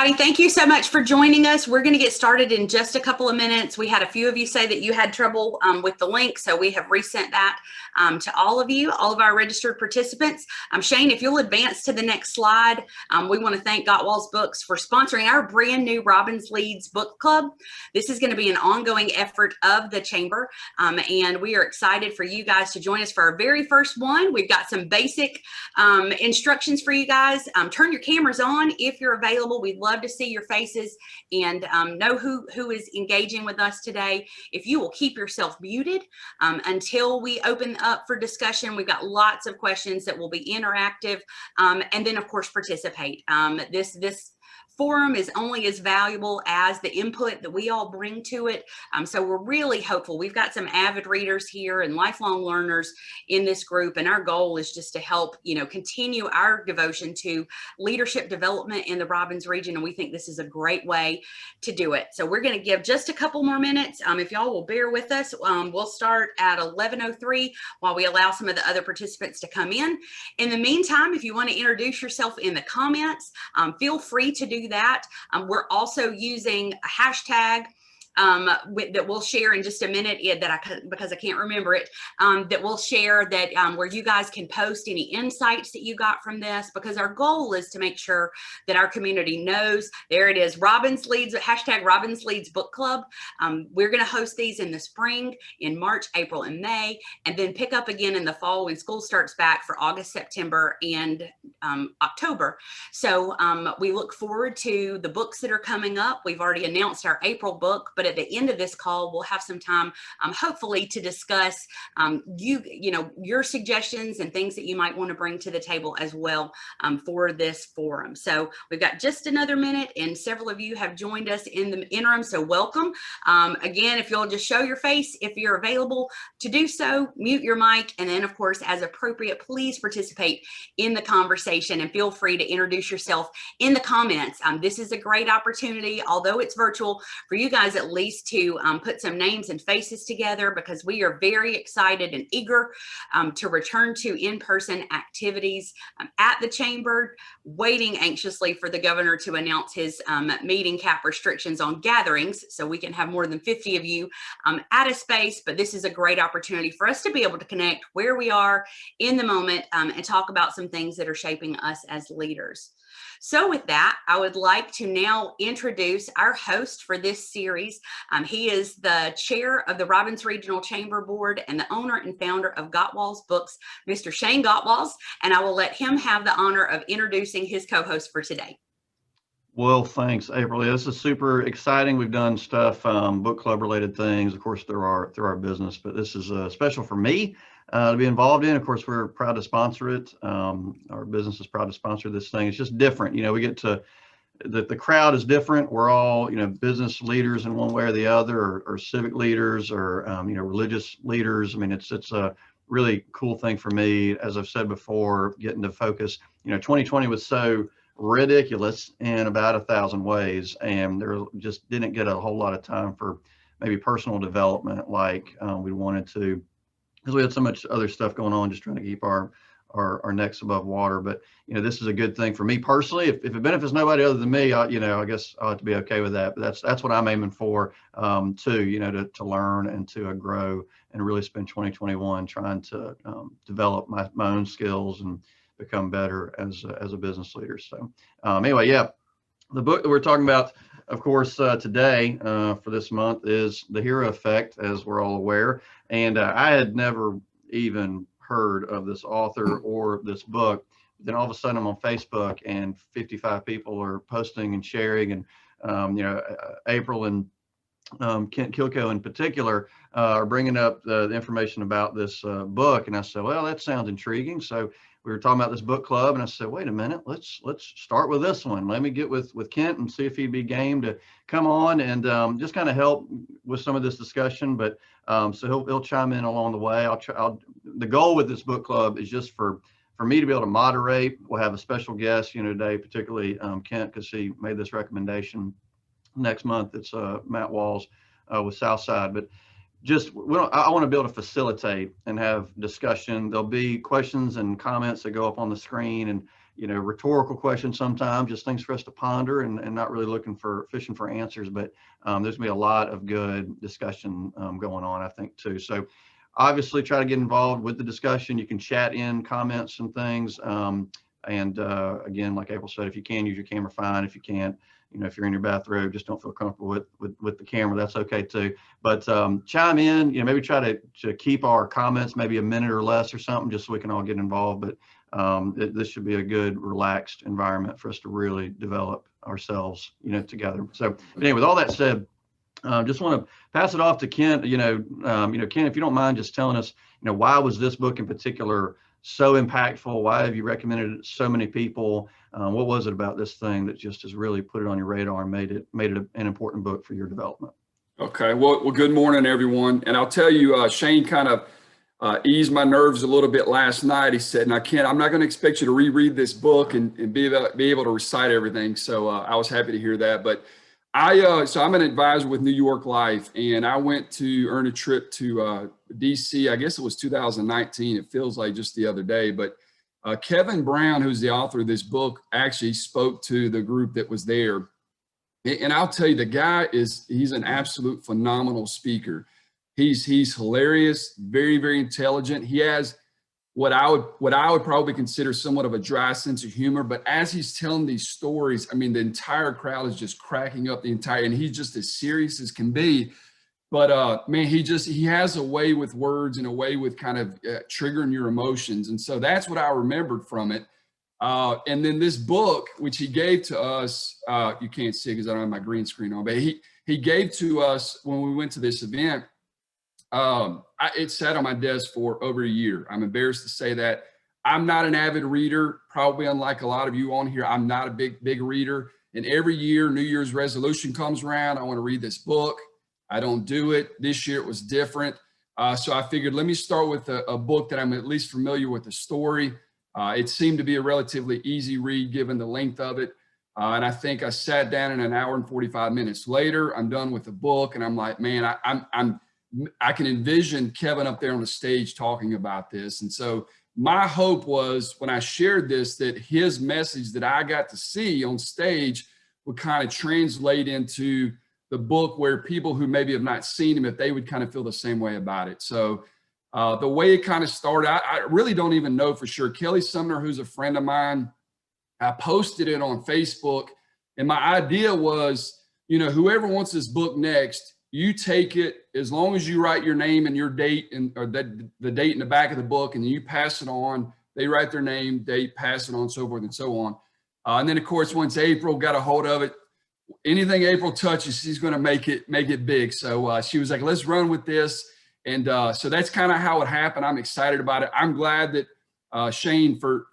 Thank you so much for joining us. We're going to get started in just a couple of minutes. We had a few of you say that you had trouble with the link, so we have resent that to all of you, all of our registered participants. Shane, if you'll advance to the next slide, we want to thank Gottwal's Books for sponsoring our brand new Robbins Leads Book Club. This is going to be an ongoing effort of the Chamber, and we are excited for you guys to join us for our very first one. We've got some basic instructions for you guys. Turn your cameras on if you're available. We'd love to see your faces and know who is engaging with us today. If you will keep yourself muted until we open up for discussion. We've got lots of questions that will be interactive, and then of course participate. This forum is only as valuable as the input that we all bring to it. So we're really hopeful. We've got some avid readers here and lifelong learners in this group. And our goal is just to help, continue our devotion to leadership development in the Robbins region. And we think this is a great way to do it. So we're going to give just a couple more minutes. If y'all will bear with us, we'll start at 11:03 while we allow some of the other participants to come in. In the meantime, if you want to introduce yourself in the comments, feel free to do that. We're also using a hashtag that we'll share in just a minute, because I can't remember it, that we'll share that where you guys can post any insights that you got from this, because our goal is to make sure that our community knows. There it is, Robbins Leads, hashtag Robbins Leads Book Club. We're going to host these in the spring, in March, April, and May, and then pick up again in the fall when school starts back for August, September, and October. So we look forward to the books that are coming up. We've already announced our April book, but at the end of this call, we'll have some time, hopefully, to discuss your suggestions and things that you might want to bring to the table as well for this forum. So we've got just another minute, and several of you have joined us in the interim, so welcome. Again, if you'll just show your face if you're available to do so, mute your mic, and then, of course, as appropriate, please participate in the conversation and feel free to introduce yourself in the comments. This is a great opportunity, although it's virtual, for you guys at least to put some names and faces together, because we are very excited and eager to return to in-person activities at the Chamber, waiting anxiously for the governor to announce his meeting cap restrictions on gatherings so we can have more than 50 of you at a space. But this is a great opportunity for us to be able to connect where we are in the moment and talk about some things that are shaping us as leaders. So with that, I would like to now introduce our host for this series. He is the chair of the Robbins Regional Chamber Board and the owner and founder of Gottwal's Books, Mr. Shane Gottwals, and I will let him have the honor of introducing his co-host for today. Well, thanks, April. This is super exciting. We've done stuff, book club related things, of course, through our business, but this is special for me to be involved in. Of course, we're proud to sponsor it. Our business is proud to sponsor this thing. It's just different. We get to, the crowd is different. We're all, business leaders in one way or the other, or civic leaders, or, religious leaders. I mean, it's a really cool thing for me, as I've said before, getting to focus. 2020 was so ridiculous in about 1,000 ways, and there just didn't get a whole lot of time for maybe personal development like we wanted to, because we had so much other stuff going on, just trying to keep our necks above water. But this is a good thing for me personally. If it benefits nobody other than me, I guess I ought to be okay with that. But that's what I'm aiming for too. To learn and to grow, and really spend 2021 trying to develop my own skills and become better as a business leader. So anyway, yeah, the book that we're talking about, of course, today for this month is The Hero Effect, as we're all aware. And I had never even heard of this author or this book. Then all of a sudden I'm on Facebook, and 55 people are posting and sharing, and April and Kent Kilco in particular are bringing up the information about this book. And I said, well, that sounds intriguing. So we were talking about this book club, and I said, wait a minute, let's start with this one. Let me get with Kent and see if he'd be game to come on and just kind of help with some of this discussion. But so he'll chime in along the way. The goal with this book club is just for me to be able to moderate. We'll have a special guest, today, particularly Kent, because he made this recommendation. Next month, it's Matt Walls with Southside. But I want to be able to facilitate and have discussion. There'll be questions and comments that go up on the screen, and rhetorical questions sometimes, just things for us to ponder and not really fishing for answers. But there's gonna be a lot of good discussion going on, I think, too. So obviously try to get involved with the discussion. You can chat in comments and things. Again, like April said, if you can use your camera, fine. If you can't, if you're in your bathrobe, just don't feel comfortable with the camera, that's okay too. But chime in, maybe try to keep our comments maybe a minute or less or something, just so we can all get involved. But this should be a good, relaxed environment for us to really develop ourselves, together. So anyway, with all that said, just want to pass it off to Ken. Ken, if you don't mind just telling us, why was this book in particular so impactful? Why have you recommended it to so many people? What was it about this thing that just has really put it on your radar and made it an important book for your development? Okay. Well, good morning, everyone. And I'll tell you, Shane kind of eased my nerves a little bit last night. He said, "Now, Ken, I'm not going to expect you to reread this book and be able to recite everything." So I was happy to hear that. But so I'm an advisor with New York Life, and I went to earn a trip to DC. I guess it was 2019. It feels like just the other day. But Kevin Brown, who's the author of this book, actually spoke to the group that was there. And I'll tell you, the guy he's an absolute phenomenal speaker. He's hilarious, very, very intelligent. He has what I would probably consider somewhat of a dry sense of humor, but as he's telling these stories, I mean, the entire crowd is just cracking up and he's just as serious as can be. But man, he has a way with words and a way with kind of triggering your emotions. And so that's what I remembered from it. And then this book, which he gave to us, you can't see because I don't have my green screen on, but he gave to us when we went to this event. It sat on my desk for over a year. I'm embarrassed to say that. I'm not an avid reader, probably unlike a lot of you on here. I'm not a big reader. And every year, New Year's resolution comes around. I want to read this book. I don't do it. This year it was different. So I figured, let me start with a book that I'm at least familiar with the story. It seemed to be a relatively easy read given the length of it. And I think I sat down, and an hour and 45 minutes later, I'm done with the book. And I'm like, man, I can envision Kevin up there on the stage talking about this. And so my hope was, when I shared this, that his message that I got to see on stage would kind of translate into the book, where people who maybe have not seen him, if they would kind of feel the same way about it. So the way it kind of started, I really don't even know for sure. Kelly Sumner, who's a friend of mine, I posted it on Facebook. And my idea was, whoever wants this book next, you take it, as long as you write your name and your date or the date in the back of the book, and then you pass it on. They write their name, date, pass it on, so forth and so on. And then, of course, once April got a hold of it, anything April touches, she's going to make it big. So she was like, let's run with this. And so that's kind of how it happened. I'm excited about it. I'm glad that Shane, for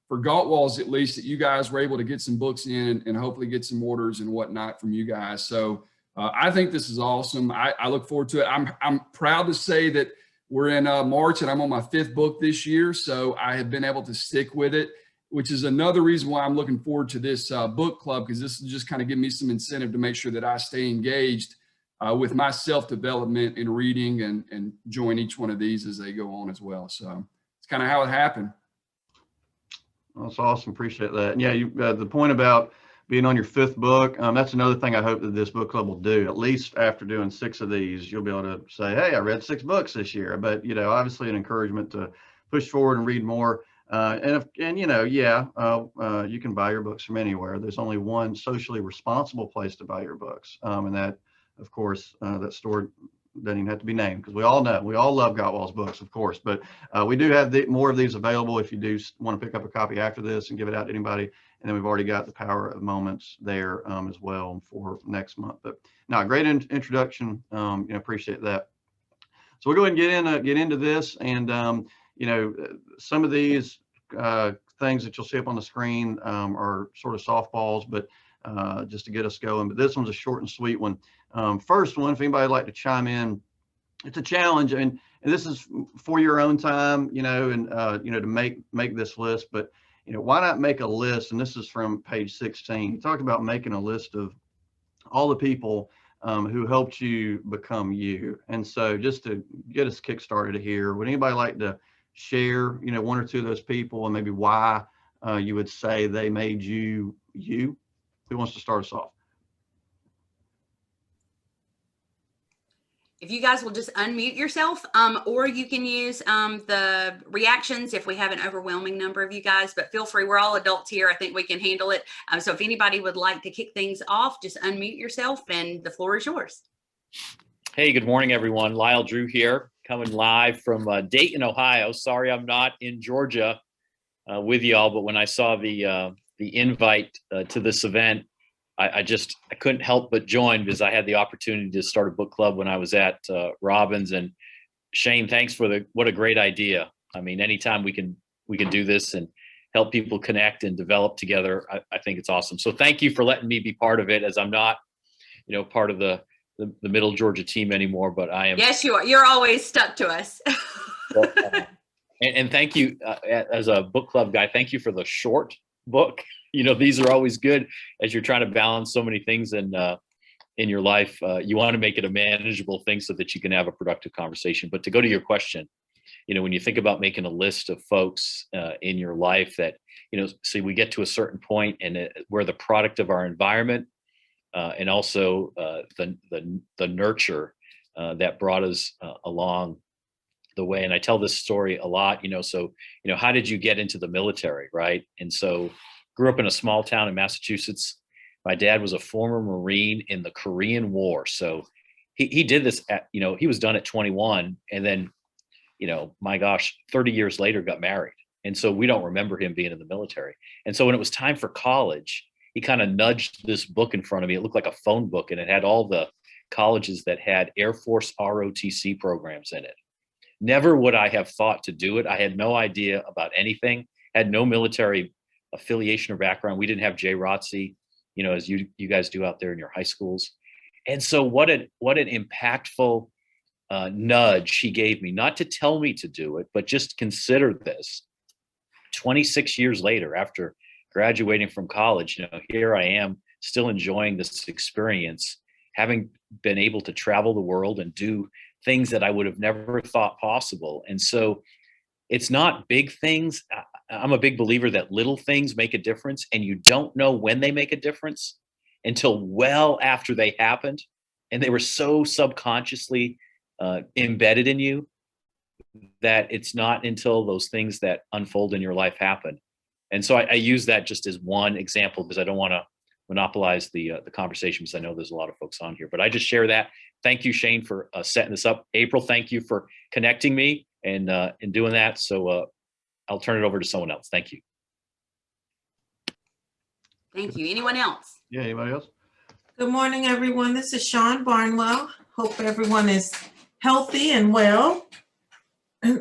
Galtwall's at least, that you guys were able to get some books in and hopefully get some orders and whatnot from you guys. So I think this is awesome. I look forward to it. I'm proud to say that we're in March, and I'm on my 5th book this year. So I have been able to stick with it, which is another reason why I'm looking forward to this book club, because this will just kind of give me some incentive to make sure that I stay engaged with my self-development in reading and join each one of these as they go on as well. So it's kind of how it happened. That's awesome. Appreciate that. And yeah, the point about being on your 5th book, that's another thing I hope that this book club will do. At least after doing 6 of these, you'll be able to say, hey, I read 6 books this year. But, obviously an encouragement to push forward and read more. You can buy your books from anywhere. There's only one socially responsible place to buy your books. And that, of course, that store doesn't even have to be named, because we all love Gottwall's books, of course. But we do have more of these available if you do want to pick up a copy after this and give it out to anybody. And then we've already got the Power of Moments there as well for next month. But now, great introduction. Appreciate that. So we'll go ahead and get into this. And some of these things that you'll see up on the screen are sort of softballs, but just to get us going. But this one's a short and sweet one. First one, if anybody would like to chime in, it's a challenge, and this is for your own time, to make this list. But why not make a list? And this is from page 16. You talked about making a list of all the people who helped you become you. And so, just to get us kick-started here, would anybody like to share, 1 or 2 of those people, and maybe why you would say they made you you? Who wants to start us off? If you guys will just unmute yourself, or you can use the reactions if we have an overwhelming number of you guys, but feel free. We're all adults here. I think we can handle it. So if anybody would like to kick things off, just unmute yourself and the floor is yours. Hey, good morning, everyone. Lyle Drew here, coming live from Dayton, Ohio. Sorry I'm not in Georgia with y'all, but when I saw the invite to this event, I couldn't help but join because I had the opportunity to start a book club when I was at Robbins. And Shane, thanks for what a great idea. I mean, anytime we can do this and help people connect and develop together, I think it's awesome. So thank you for letting me be part of it, as I'm not, part of the Middle Georgia team anymore, but I am. Yes, you are. You're always stuck to us. And thank you, as a book club guy, thank you for the short book. These are always good as you're trying to balance so many things in your life. You want to make it a manageable thing so that you can have a productive conversation. But to go to your question, when you think about making a list of folks in your life that, say we get to a certain point and we're the product of our environment, and also the nurture that brought us along the way. And I tell this story a lot, so, how did you get into the military, right? And so grew up in a small town in Massachusetts. My dad was a former Marine in the Korean War. So he did this at, he was done at 21 and then, my gosh, 30 years later got married. And so we don't remember him being in the military. And so when it was time for college, he kind of nudged this book in front of me. It looked like a phone book and it had all the colleges that had Air Force ROTC programs in it. Never would I have thought to do it. I had no idea about anything, had no military affiliation or background. We didn't have JROTC, as you guys do out there in your high schools. And so what an impactful nudge he gave me, not to tell me to do it, but just consider this. 26 years later, after graduating from college, here I am still enjoying this experience, having been able to travel the world and do things that I would have never thought possible. And so it's not big things. I'm a big believer that little things make a difference, and you don't know when they make a difference until well after they happened. And they were so subconsciously embedded in you that it's not until those things that unfold in your life happen. And so I use that just as one example because I don't want to monopolize the conversation because I know there's a lot of folks on here. But I just share that. Thank you, Shane, for setting this up. April, thank you for connecting me and doing that. So I'll turn it over to someone else. Thank you. Thank you. Anyone else? Yeah, anybody else? Good morning, everyone. This is Sean Barnwell. Hope everyone is healthy and well.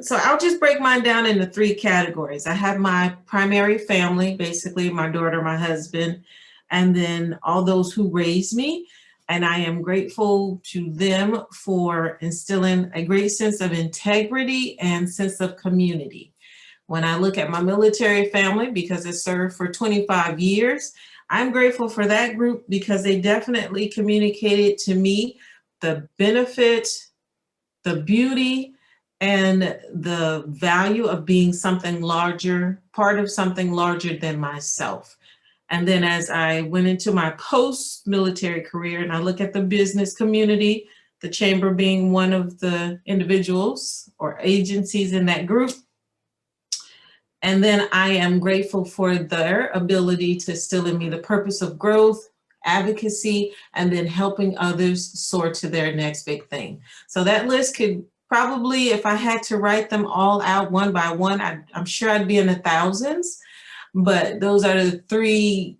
So I'll just break mine down into 3 categories. I have my primary family, basically my daughter, my husband, and then all those who raised me. And I am grateful to them for instilling a great sense of integrity and sense of community. When I look at my military family, because it served for 25 years, I'm grateful for that group because they definitely communicated to me the benefit, the beauty, and the value of being something larger, part of something larger than myself. And then as I went into my post-military career and I look at the business community, the chamber being one of the individuals or agencies in that group, and then I am grateful for their ability to instill in me the purpose of growth, advocacy, and then helping others soar to their next big thing. So that list could probably, if I had to write them all out one by one, I'm sure I'd be in the thousands, but those are the 3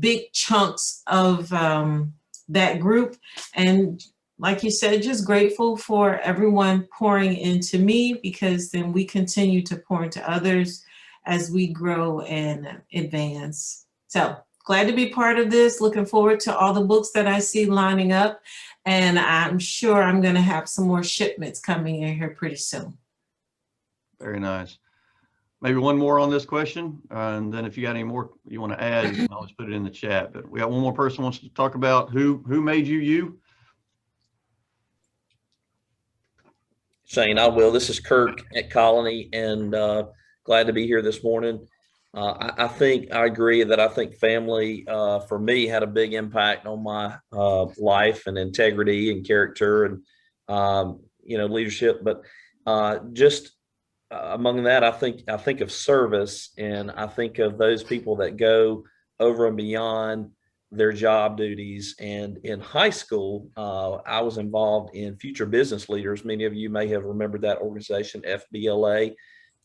big chunks of that group. And like you said, just grateful for everyone pouring into me because then we continue to pour into others as we grow and advance. So glad to be part of this. Looking forward to all the books that I see lining up. And I'm sure I'm going to have some more shipments coming in here pretty soon. Very nice. Maybe one more on this question. And then if you got any more you want to add, you can always put it in the chat. But we got one more person who wants to talk about who made you you. Shane, I will. This is Kirk at Colony, and glad to be here this morning. I think I agree that I think family for me had a big impact on my life and integrity and character and leadership. But just among that, I think of service, and I think of those people that go over and beyond their job duties. And in high school, I was involved in Future Business Leaders. Many of you may have remembered that organization, FBLA.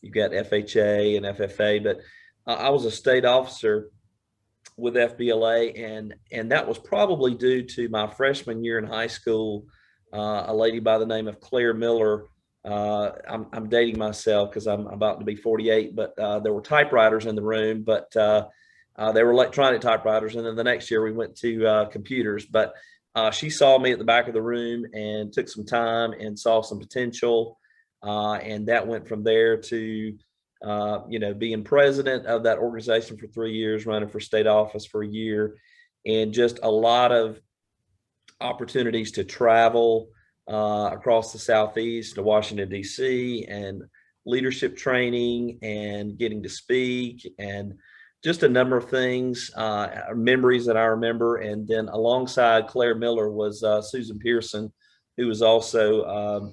You've got FHA and FFA, but I was a state officer with FBLA, and that was probably due to my freshman year in high school. A lady by the name of Claire Miller. I'm dating myself because I'm about to be 48, but there were typewriters in the room, but they were electronic typewriters. And then the next year we went to computers. But she saw me at the back of the room and took some time and saw some potential, and that went from there to being president of that organization for 3 years, running for state office for a year, and just a lot of opportunities to travel across the Southeast to Washington, D.C., and leadership training and getting to speak, and just a number of things, memories that I remember. And then alongside Claire Miller was Susan Pearson, who was also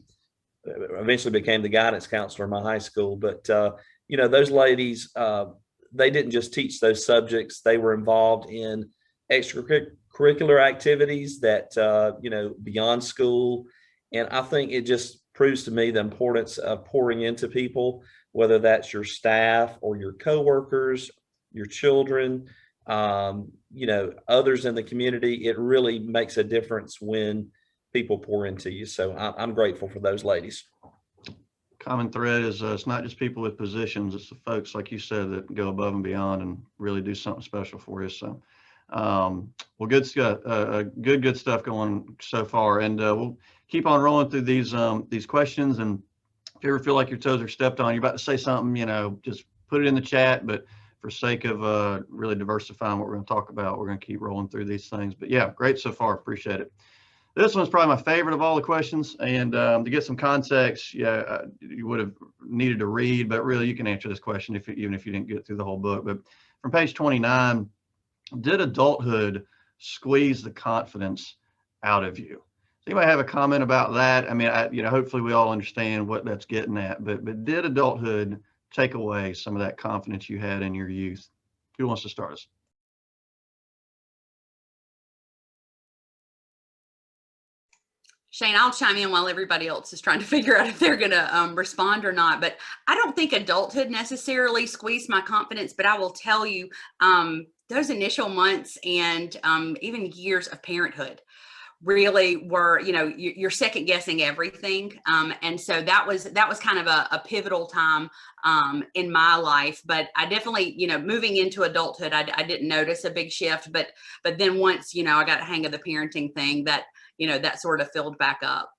eventually became the guidance counselor in my high school. But those ladies, they didn't just teach those subjects; they were involved in extracurricular activities that beyond school. And I think it just proves to me the importance of pouring into people, whether that's your staff or your coworkers, your children, others in the community. It really makes a difference when people pour into you. So I'm grateful for those ladies. Common thread is it's not just people with positions, it's the folks, like you said, that go above and beyond and really do something special for you. So, well, good stuff, good stuff going so far. And we'll keep on rolling through these questions. And if you ever feel like your toes are stepped on, you're about to say something, just put it in the chat. But for sake of really diversifying what we're going to talk about, we're going to keep rolling through these things. But yeah, great so far. Appreciate it. This one's probably my favorite of all the questions. And to get some context, you would have needed to read, but really you can answer this question even if you didn't get through the whole book. But from page 29, did adulthood squeeze the confidence out of you? Does anybody have a comment about that? I mean, hopefully we all understand what that's getting at, but did adulthood take away some of that confidence you had in your youth? Who wants to start us? Shane, I'll chime in while everybody else is trying to figure out if they're going to respond or not. But I don't think adulthood necessarily squeezed my confidence, but I will tell you those initial months and even years of parenthood really were, you're second guessing everything. And so that was kind of a pivotal time in my life. But I definitely, moving into adulthood, I didn't notice a big shift. But then once, I got a hang of the parenting thing, that sort of filled back up.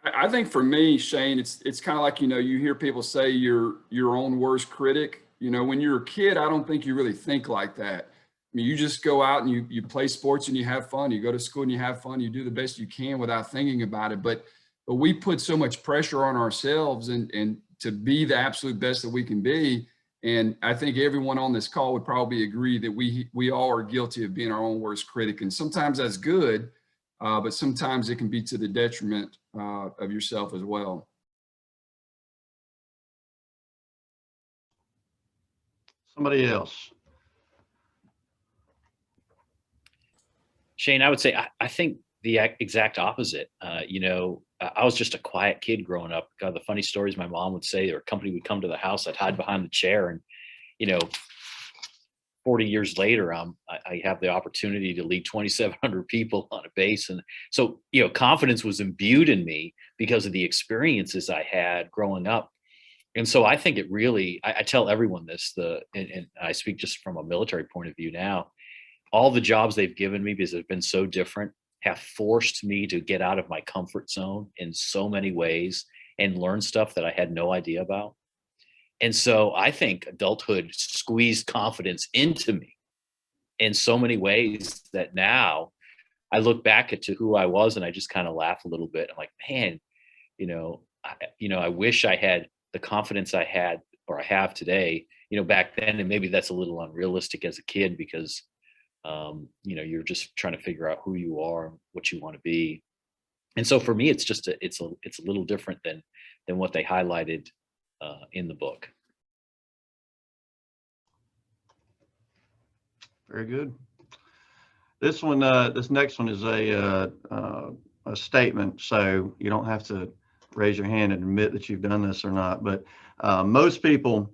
I think for me, Shane, it's kind of like, you hear people say you're your own worst critic. When you're a kid, I don't think you really think like that. I mean, you just go out and you play sports and you have fun. You go to school and you have fun. You do the best you can without thinking about it. But we put so much pressure on ourselves and to be the absolute best that we can be. And I think everyone on this call would probably agree that we all are guilty of being our own worst critic. And sometimes that's good, but sometimes it can be to the detriment of yourself as well. Somebody else. Shane, I would say I think the exact opposite. I was just a quiet kid growing up. God, the funny stories my mom would say, or company would come to the house, I'd hide behind the chair, and 40 years later, I have the opportunity to lead 2,700 people on a base, and so confidence was imbued in me because of the experiences I had growing up. And so I think it really, I tell everyone this, and I speak just from a military point of view now. All the jobs they've given me, because they've been so different, have forced me to get out of my comfort zone in so many ways and learn stuff that I had no idea about. And so I think adulthood squeezed confidence into me in so many ways that now I look back to who I was and I just kind of laugh a little bit. I'm like, man, I wish I had the confidence I had or I have today, you know, back then, and maybe that's a little unrealistic as a kid because, you know, you're just trying to figure out who you are, what you want to be. And so for me, it's just it's a little different than what they highlighted in the book. Very good. This one, this next one is a statement, so you don't have to raise your hand and admit that you've done this or not. But most people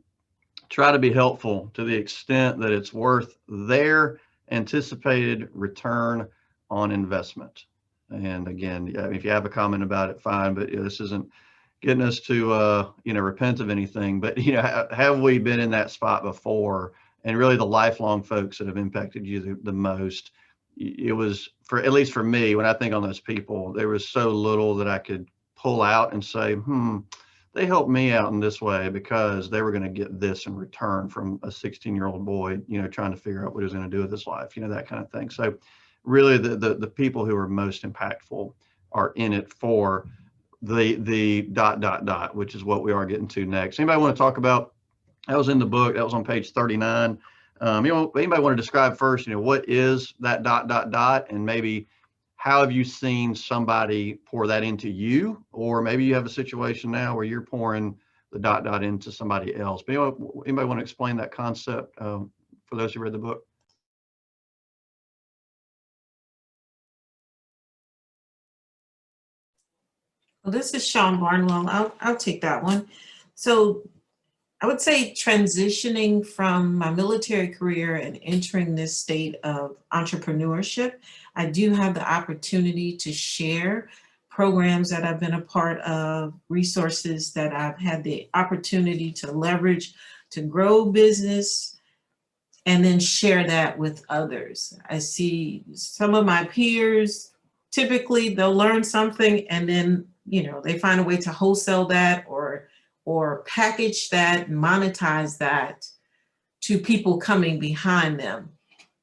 try to be helpful to the extent that it's worth their anticipated return on investment. And again, if you have a comment about it, fine. But this isn't getting us to you know, repent of anything. But you know, have we been in that spot before? And really, the lifelong folks that have impacted you the most. It was, for at least for me, when I think on those people, there was so little that I could pull out and say, they helped me out in this way because they were going to get this in return from a 16-year-old boy, you know, trying to figure out what he was going to do with his life, you know, that kind of thing. So really the people who are most impactful are in it for the ... which is what we are getting to next. Anybody want to talk about, that was in the book, that was on page 39. You know, anybody want to describe first, you know, what is that ... and maybe how have you seen somebody pour that into you? Or maybe you have a situation now where you're pouring the ... into somebody else. But anybody want to explain that concept for those who read the book? Well, this is Sean Barnwell. I'll take that one. So I would say transitioning from my military career and entering this state of entrepreneurship, I do have the opportunity to share programs that I've been a part of, resources that I've had the opportunity to leverage to grow business, and then share that with others. I see some of my peers, typically they'll learn something and then, you know, they find a way to wholesale that or package that and monetize that to people coming behind them.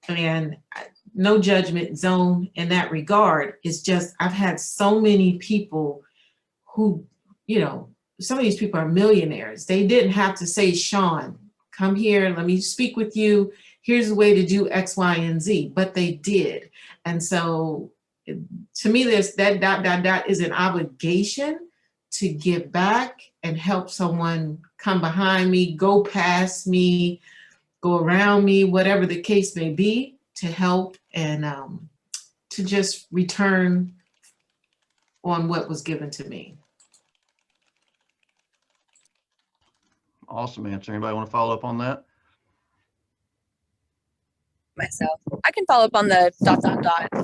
And no judgment zone in that regard. It's just, I've had so many people who, you know, some of these people are millionaires. They didn't have to say, Sean, come here, let me speak with you. Here's the way to do X, Y, and Z, but they did. And so to me, there's that ... is an obligation to give back and help someone come behind me, go past me, go around me, whatever the case may be, to help and to just return on what was given to me. Awesome answer. Anybody want to follow up on that? Myself. I can follow up on the ...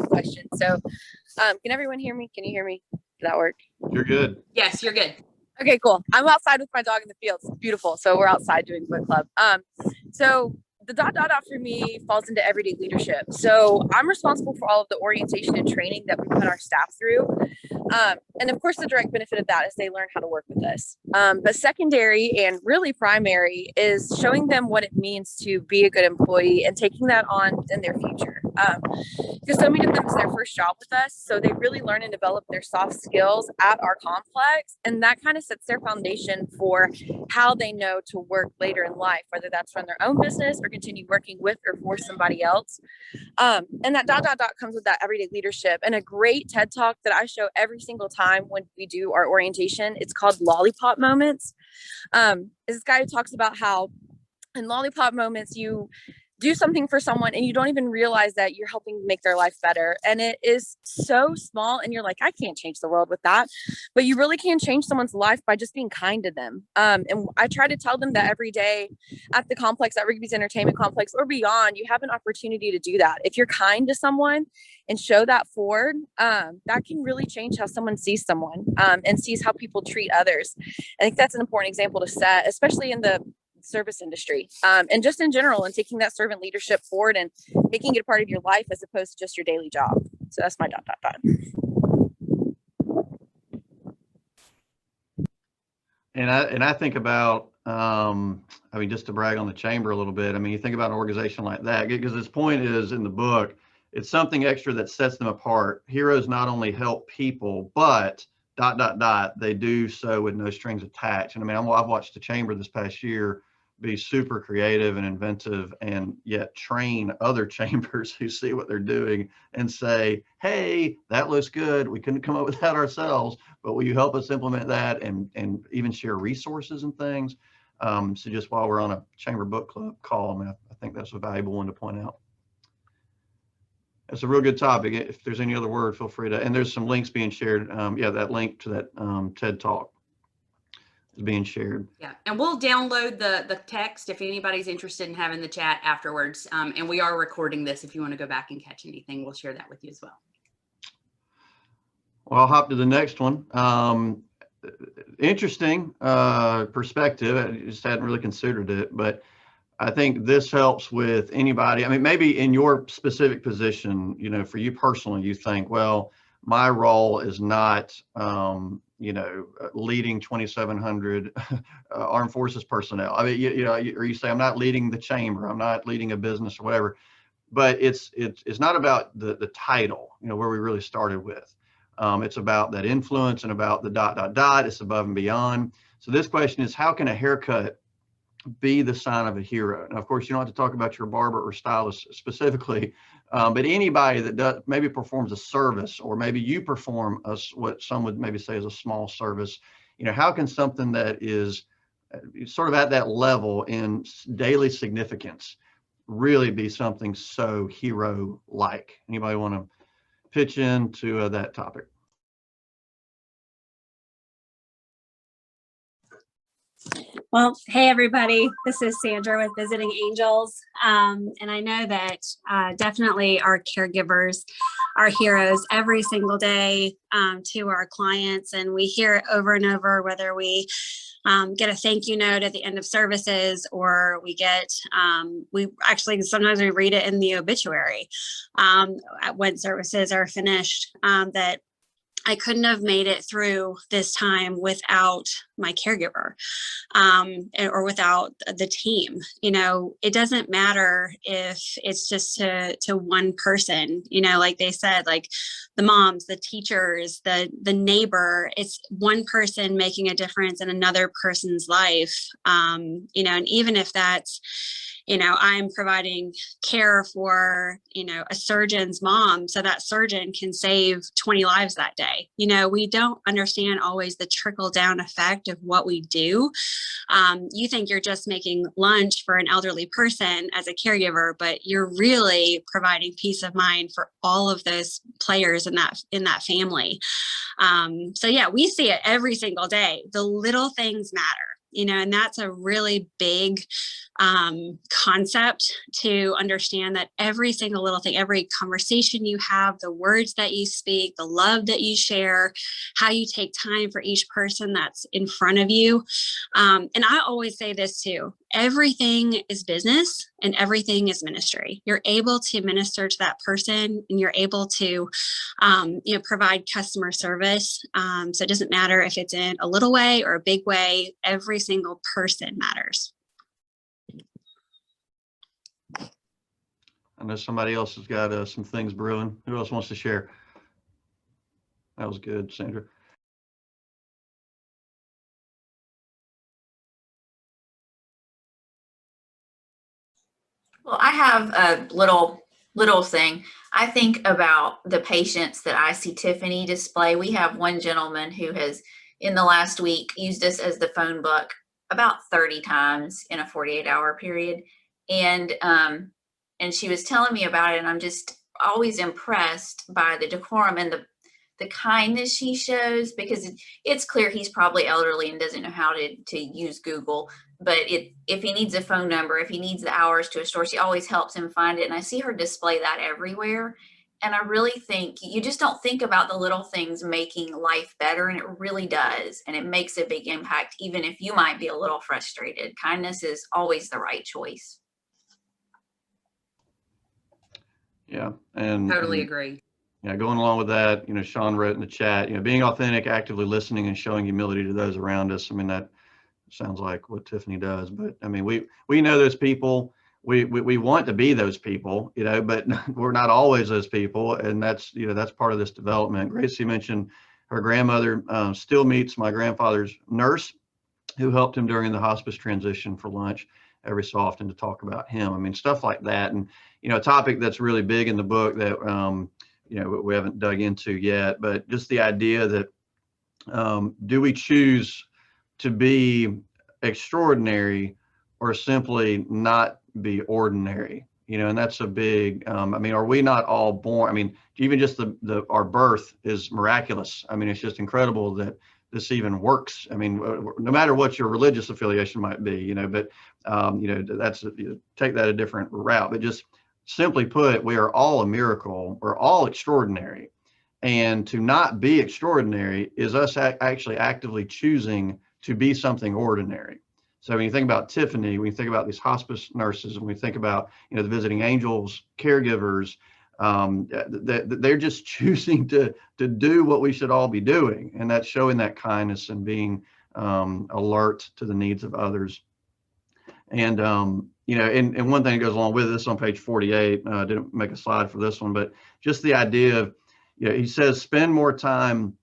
question. So can everyone hear me? Can you hear me? Did that work? You're good. Yes, you're good. Okay, cool. I'm outside with my dog in the field. It's beautiful. So we're outside doing book club. So the ... for me falls into everyday leadership. So I'm responsible for all of the orientation and training that we put our staff through. And of course, the direct benefit of that is they learn how to work with us. But secondary and really primary is showing them what it means to be a good employee and taking that on in their future. Because so many of them is their first job with us. So they really learn and develop their soft skills at our complex. And that kind of sets their foundation for how they know to work later in life, whether that's run their own business or continue working with or for somebody else. And that ... comes with that everyday leadership. And a great TED Talk that I show every single time when we do our orientation, it's called Lollipop Moments. Is this guy who talks about how in Lollipop Moments, you do something for someone and you don't even realize that you're helping make their life better. And it is so small and you're like, I can't change the world with that, but you really can change someone's life by just being kind to them. And I try to tell them that every day at the complex, at Rigby's Entertainment Complex or beyond, you have an opportunity to do that. If you're kind to someone and show that forward, that can really change how someone sees someone and sees how people treat others. I think that's an important example to set, especially in the service industry and just in general, and taking that servant leadership forward and making it a part of your life as opposed to just your daily job. So that's my ... And I think about, I mean, just to brag on the chamber a little bit, I mean, you think about an organization like that, because this point is in the book, it's something extra that sets them apart. Heroes not only help people, but ... they do so with no strings attached. And I mean, I've watched the chamber this past year be super creative and inventive, and yet train other chambers who see what they're doing and say, hey, that looks good. We couldn't come up with that ourselves, but will you help us implement that, and even share resources and things? So just while we're on a chamber book club call, I mean, I think that's a valuable one to point out. It's a real good topic. If there's any other word, feel free to, and there's some links being shared. Yeah, that link to that TED Talk is being shared. Yeah, and we'll download the text if anybody's interested in having the chat afterwards. And we are recording this. If you want to go back and catch anything, we'll share that with you as well. Well, I'll hop to the next one. Interesting perspective. I just hadn't really considered it, but I think this helps with anybody. I mean, maybe in your specific position, you know, for you personally, you think, well, my role is not, you know, leading 2,700 armed forces personnel. I mean, you know, or you say, I'm not leading the chamber, I'm not leading a business or whatever, but it's not about the title, you know, where we really started with. It's about that influence and about the ... It's above and beyond. So this question is, how can a haircut be the sign of a hero? Now, of course, you don't have to talk about your barber or stylist specifically, but anybody that does maybe performs a service, or maybe you perform what some would maybe say is a small service. You know, how can something that is sort of at that level in daily significance really be something so hero-like? Anybody want to pitch into that topic? Well, hey everybody, this is Sandra with Visiting Angels. And I know that definitely our caregivers are heroes every single day to our clients. And we hear it over and over, whether we get a thank you note at the end of services, or we get, sometimes we read it in the obituary when services are finished, that I couldn't have made it through this time without my caregiver, or without the team. You know, it doesn't matter if it's just to one person, you know, like they said, like the moms, the teachers, the neighbor, it's one person making a difference in another person's life. You know, and even if that's, you know, I'm providing care for, you know, a surgeon's mom, so that surgeon can save 20 lives that day. You know, we don't understand always the trickle down effect of what we do. You think you're just making lunch for an elderly person as a caregiver, but you're really providing peace of mind for all of those players in that family. So yeah, we see it every single day. The little things matter. You know, and that's a really big concept to understand, that every single little thing, every conversation you have, the words that you speak, the love that you share, how you take time for each person that's in front of you. And I always say this too, everything is business and everything is ministry. You're able to minister to that person, and you're able to, you know, provide customer service. So it doesn't matter if it's in a little way or a big way, every single person matters. I know somebody else has got some things brewing. Who else wants to share? That was good, Sandra. Well, I have a little thing. I think about the patience that I see Tiffany display. We have one gentleman who has, in the last week, used us as the phone book about 30 times in a 48-hour period. And she was telling me about it, and I'm just always impressed by the decorum and the kindness she shows, because it's clear he's probably elderly and doesn't know how to use Google. But if he needs a phone number, if he needs the hours to a store, she always helps him find it. And I see her display that everywhere. And I really think you just don't think about the little things making life better, and it really does. And it makes a big impact, even if you might be a little frustrated. Kindness is always the right choice. Yeah, and Totally agree. Yeah, going along with that, you know, Sean wrote in the chat, you know, being authentic, actively listening, and showing humility to those around us. I mean, that sounds like what Tiffany does, but I mean, we know those people. We want to be those people, you know, but we're not always those people, and that's, you know, that's part of this development. Gracie mentioned her grandmother still meets my grandfather's nurse, who helped him during the hospice transition for lunch every so often to talk about him. I mean, stuff like that. And, you know, a topic that's really big in the book that, you know, we haven't dug into yet, but just the idea that do we choose to be extraordinary or simply not be ordinary? You know, and that's a big, I mean, are we not all born? I mean, even just our birth is miraculous. I mean, it's just incredible that this even works. I mean, no matter what your religious affiliation might be, you know, but, you know, that's, take that a different route, but just simply put, we are all a miracle. We're all extraordinary. And to not be extraordinary is us actually actively choosing to be something ordinary. So when you think about Tiffany, when you think about these hospice nurses, when we think about, you know, the visiting angels, caregivers, they're just choosing to do what we should all be doing. And that's showing that kindness and being alert to the needs of others. And, you know, and one thing that goes along with this on page 48, I didn't make a slide for this one, but just the idea of, you know, he says, spend more time.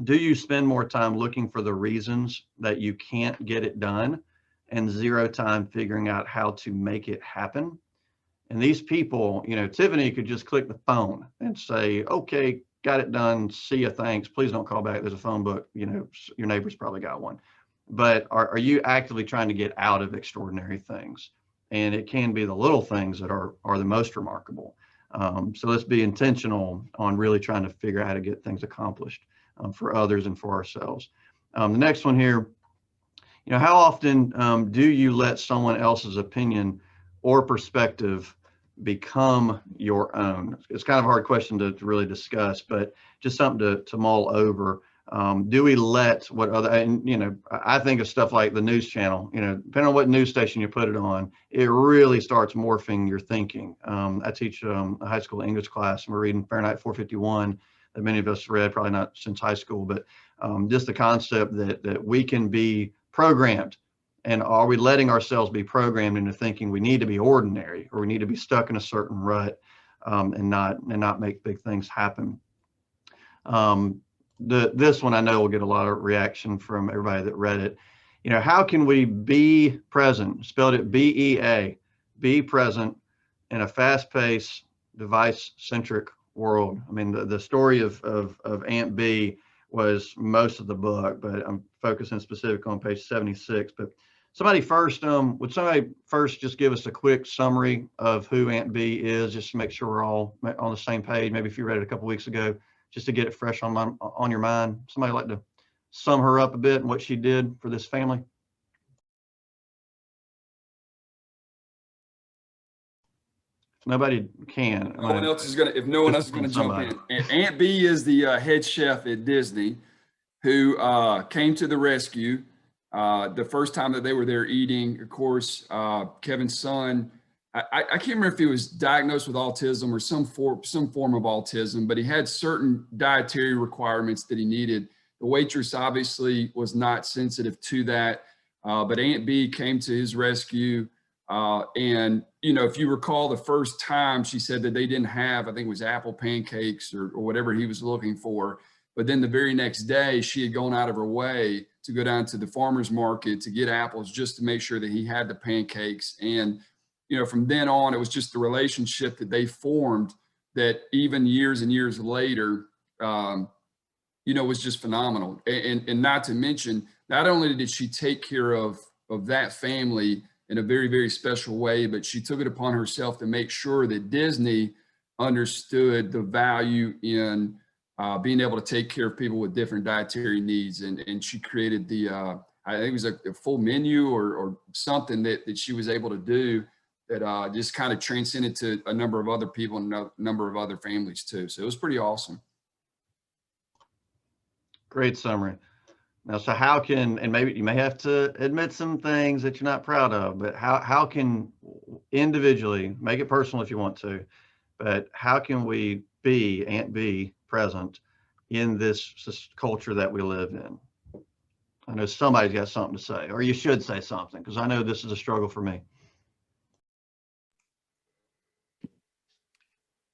Do you spend more time looking for the reasons that you can't get it done and zero time figuring out how to make it happen? And these people, you know, Tiffany could just click the phone and say, okay, got it done. See ya. Thanks. Please don't call back. There's a phone book. You know, your neighbor's probably got one. But are you actively trying to get out of extraordinary things? And it can be the little things that are the most remarkable. So let's be intentional on really trying to figure out how to get things accomplished for others and for ourselves. The next one here, you know, how often do you let someone else's opinion or perspective become your own? It's kind of a hard question to really discuss, but just something to mull over. Do we let what other, and, you know, I think of stuff like the news channel, you know, depending on what news station you put it on, it really starts morphing your thinking. I teach a high school English class, and we're reading Fahrenheit 451 that many of us read, probably not since high school, but just the concept that we can be programmed. And are we letting ourselves be programmed into thinking we need to be ordinary, or we need to be stuck in a certain rut and not make big things happen? This one I know will get a lot of reaction from everybody that read it. You know, how can we be present, spelled it BEA, be present in a fast-paced, device-centric world? I mean, the story of Aunt B was most of the book, but I'm focusing specifically on page 76. But would somebody first just give us a quick summary of who Aunt B is, just to make sure we're all on the same page? Maybe if you read it a couple weeks ago, just to get it fresh on your mind. Somebody like to sum her up a bit and what she did for this family? If nobody can. No one else is gonna. If no one else is gonna jump in, Aunt B is the head chef at Disney, who came to the rescue the first time that they were there eating. Of course, Kevin's son. I can't remember if he was diagnosed with autism or some form of autism, but he had certain dietary requirements that he needed. The waitress obviously was not sensitive to that, but Aunt B came to his rescue. And, you know, if you recall the first time, she said that they didn't have, I think it was apple pancakes or whatever he was looking for. But then the very next day, she had gone out of her way to go down to the farmer's market to get apples just to make sure that he had the pancakes. And you know, from then on, it was just the relationship that they formed that even years and years later, you know, was just phenomenal. And not to mention, not only did she take care of that family in a very, very special way, but she took it upon herself to make sure that Disney understood the value in being able to take care of people with different dietary needs. And she created I think it was a full menu or something that she was able to do that just kind of transcended to a number of other people and a number of other families too. So it was pretty awesome. Great summary. Now, so how can, and maybe you may have to admit some things that you're not proud of, but how can individually, make it personal if you want to, but how can we be, Aunt B, present in this culture that we live in? I know somebody's got something to say, or you should say something, because I know this is a struggle for me.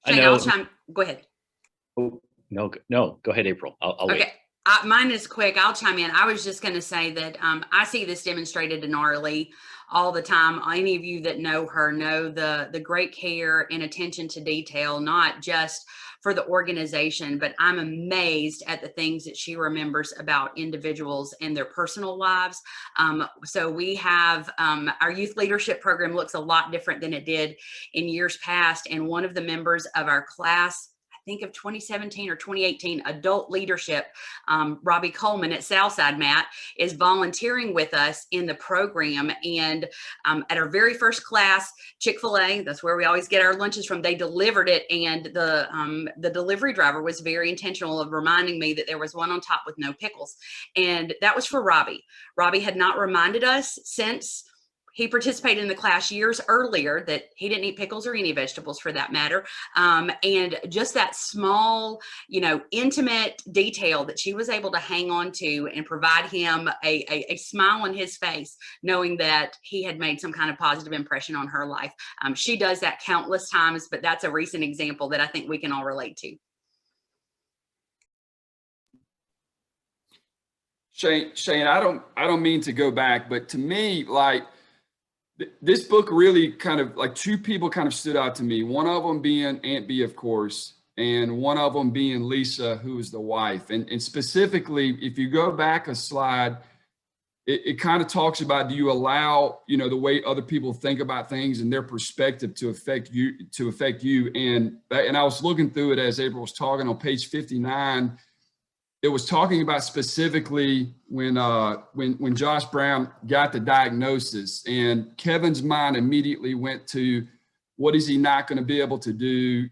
I know. Go ahead. Oh, no, go ahead, April. I'll Okay. wait. Mine is quick. I'll chime in. I was just going to say that I see this demonstrated in Arlie all the time. Any of you that know her know the great care and attention to detail, not just for the organization, but I'm amazed at the things that she remembers about individuals and their personal lives. So we have our youth leadership program looks a lot different than it did in years past. And one of the members of our class, think of 2017 or 2018 adult leadership, Robbie Coleman at Southside, Matt, is volunteering with us in the program. And at our very first class, Chick-fil-A, that's where we always get our lunches from, they delivered it. And the delivery driver was very intentional of reminding me that there was one on top with no pickles. And that was for Robbie. Robbie had not reminded us since he participated in the class years earlier that he didn't eat pickles or any vegetables for that matter. And just that small, intimate detail that she was able to hang on to and provide him a smile on his face, knowing that he had made some kind of positive impression on her life. She does that countless times, but that's a recent example that I think we can all relate to. Shane, I don't mean to go back, but to me, like, this book really kind of, like, two people kind of stood out to me. One of them being Aunt B, of course, and one of them being Lisa, who is the wife. And specifically, if you go back a slide, it kind of talks about, do you allow, the way other people think about things and their perspective to affect you. And I was looking through it as April was talking on page 59. It was talking about specifically when Josh Brown got the diagnosis, and Kevin's mind immediately went to, what is he not going to be able to do?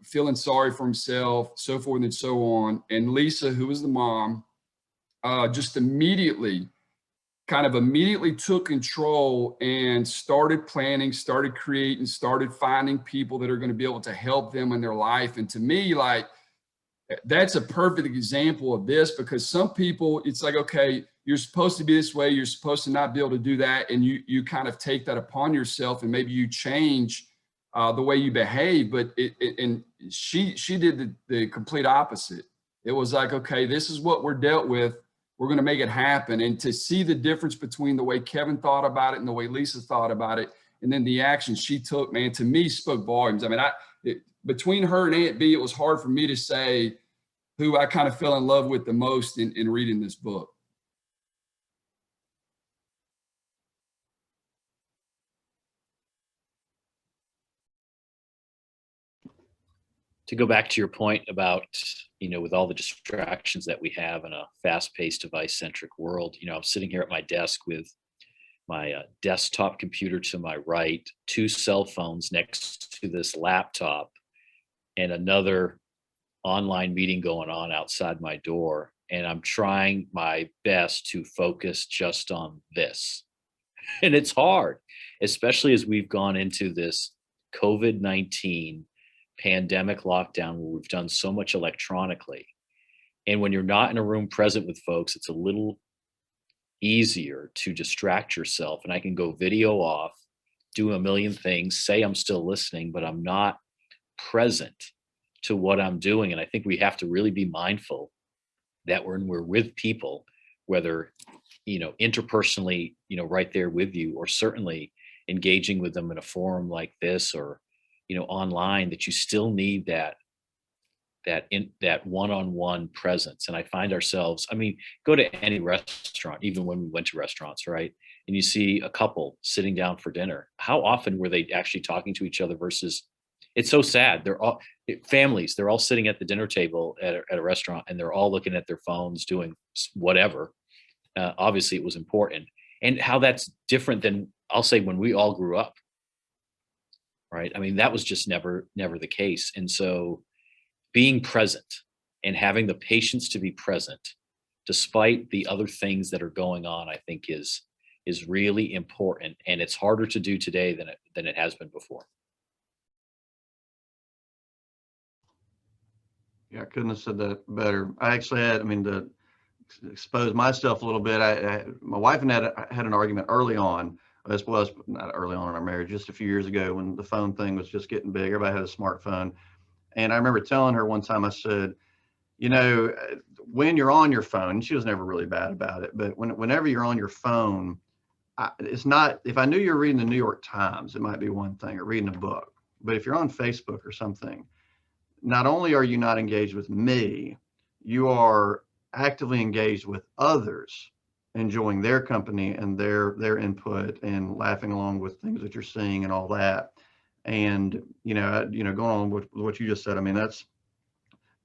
Feeling sorry for himself, so forth and so on. And Lisa, who was the mom, just immediately took control and started planning, started creating, started finding people that are going to be able to help them in their life. And to me, like, that's a perfect example of this, because some people, it's like, okay, you're supposed to be this way, you're supposed to not be able to do that, and you kind of take that upon yourself, and maybe you change the way you behave. But she did the complete opposite. It was like, okay, this is what we're dealt with, we're going to make it happen. And to see the difference between the way Kevin thought about it and the way Lisa thought about it, and then the action she took, man, to me spoke volumes. I mean, between her and Aunt B, it was hard for me to say who I kind of fell in love with the most in reading this book. To go back to your point about, with all the distractions that we have in a fast-paced, device-centric world, I'm sitting here at my desk with my desktop computer to my right, 2 cell phones next to this laptop, and another online meeting going on outside my door. And I'm trying my best to focus just on this. And it's hard, especially as we've gone into this COVID-19 pandemic lockdown where we've done so much electronically. And when you're not in a room present with folks, it's a little easier to distract yourself. And I can go video off, do a million things, say I'm still listening, but I'm not present to what I'm doing. And I think we have to really be mindful that when we're with people, whether, interpersonally, right there with you, or certainly engaging with them in a forum like this, or, online, that you still need that one-on-one presence. And I find ourselves, go to any restaurant, even when we went to restaurants, right? And you see a couple sitting down for dinner. How often were they actually talking to each other versus, it's so sad. They're all families. They're all sitting at the dinner table at a restaurant, and they're all looking at their phones, doing whatever. Obviously, it was important, and how that's different than, I'll say, when we all grew up, right? That was just never the case. And so, being present and having the patience to be present, despite the other things that are going on, I think is really important, and it's harder to do today than it has been before. Yeah, I couldn't have said that better. I actually had, to expose myself a little bit, my wife and I had an argument early on. This was not early on in our marriage, just a few years ago, when the phone thing was just getting big. Everybody had a smartphone. And I remember telling her one time, I said, you know, when you're on your phone, she was never really bad about it, but whenever you're on your phone, it's not, if I knew you're reading the New York Times, it might be one thing, or reading a book. But if you're on Facebook or something, not only are you not engaged with me, you are actively engaged with others, enjoying their company and their input and laughing along with things that you're seeing and all that. And, going on with what you just said, I mean, that's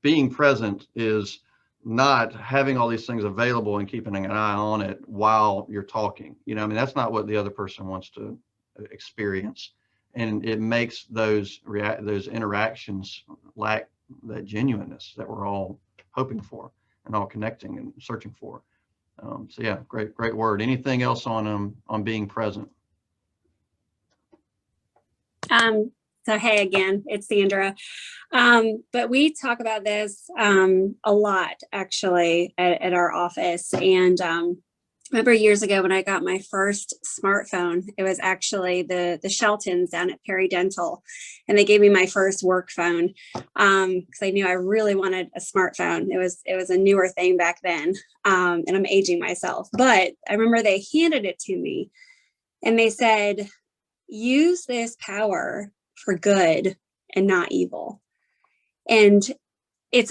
being present is not having all these things available and keeping an eye on it while you're talking. I mean, that's not what the other person wants to experience. And it makes those interactions lack that genuineness that we're all hoping for and all connecting and searching for. So yeah, great word. Anything else on being present? So hey, again, it's Sandra. But we talk about this a lot actually at our office. And remember years ago when I got my first smartphone, it was actually the Sheltons down at Perry Dental, and they gave me my first work phone because I knew I really wanted a smartphone. It was a newer thing back then, and I'm aging myself. But I remember they handed it to me, and they said, "Use this power for good and not evil." And it's